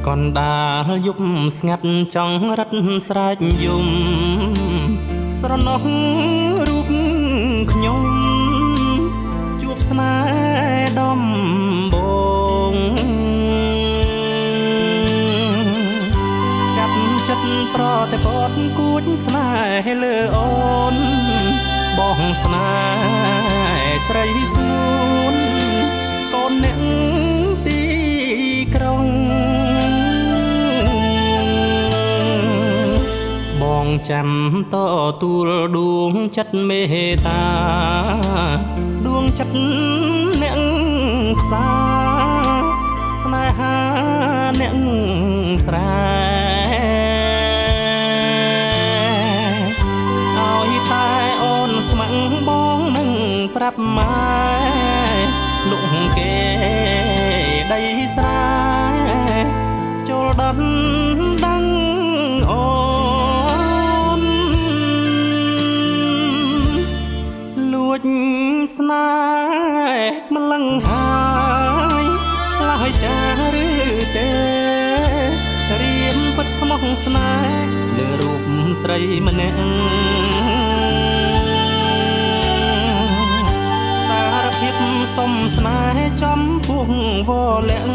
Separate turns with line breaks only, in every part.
កណ្ដាលយប់ស្ងាត់ចង់រត់ស្រែកយំស្រណោះរូបខ្ញុំជួបស្នេហ៍ដំបងចាប់ចិត្តប្រតែពតគួចស្នេហ៍លើអូនបងស្នេហ៍ស្រីស្ងួនកូនអ្នកទីក្រុងបងចាំតទួលដួងចិត្តមេត្តាដួងចិត្តអ្នកផ្សាស្នេហាអ្នកស្រែឲ្យតែអូនស្ម័គ្របងនឹងប្រាប់ម៉ែលុកគេដីស្រែចូលដល់ដឹងអូនលួចស្នេហ៍ម្លឹងហើយឆ្លើយចាឬទេរៀមពិតស្មោះស្នេហ៍លើរូបស្រីម្នាក់សារភាពសុំស្នេហ៍ចំពោះវលាក់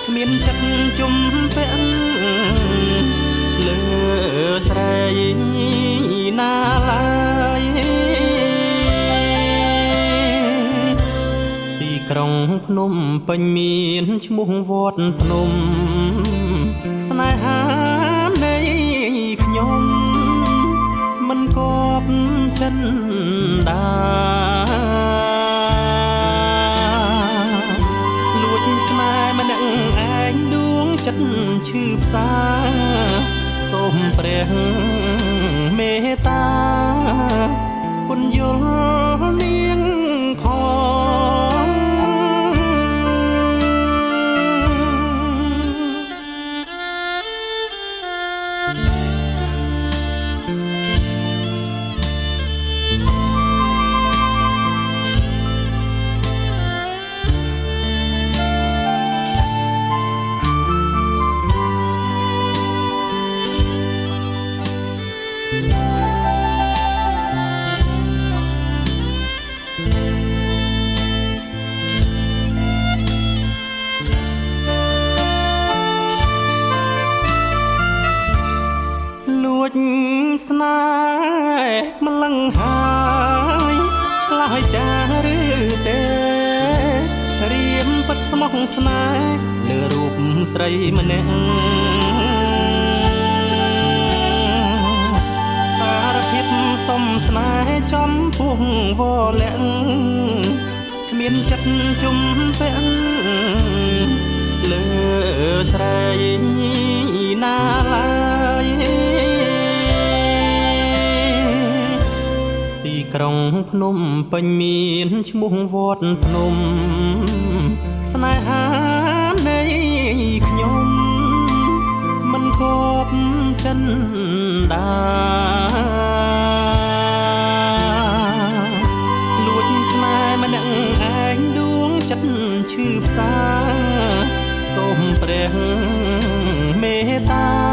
គ្មានចិត្តជំពាក់លើស្រីណាឡើយទីក្រុងភ្នំពេញមានឈ្មោះវត្តភ្នំស្នេហានៃខ្ញុំមិនគប់ចិនដាលួចស្នេហ៍ម្នាក់ឯងដួងចិត្តឈឺផ្សាសូមព្រះមេត្តាពន្យល់នាងផងស្នេហ៍ម្លឹងហើយឆ្លើយចាឬទេរៀមពិតស្មោះស្នេហ៍លើរូបស្រីម្នាក់សារភាពសុំស្នេហ៍ចំពោះវលាក់គ្មានចិត្តជំពាក់លើស្រីណាឡើយទីក្រុងភ្នំពេញមានឈ្មោះវត្តភ្នំស្នេហានៃខ្ញុំមិនគប់ចិនដាលួចស្នេហ៍ម្នាក់ឯងដួងចិត្តឈឺផ្សាសូមព្រះមេត្តា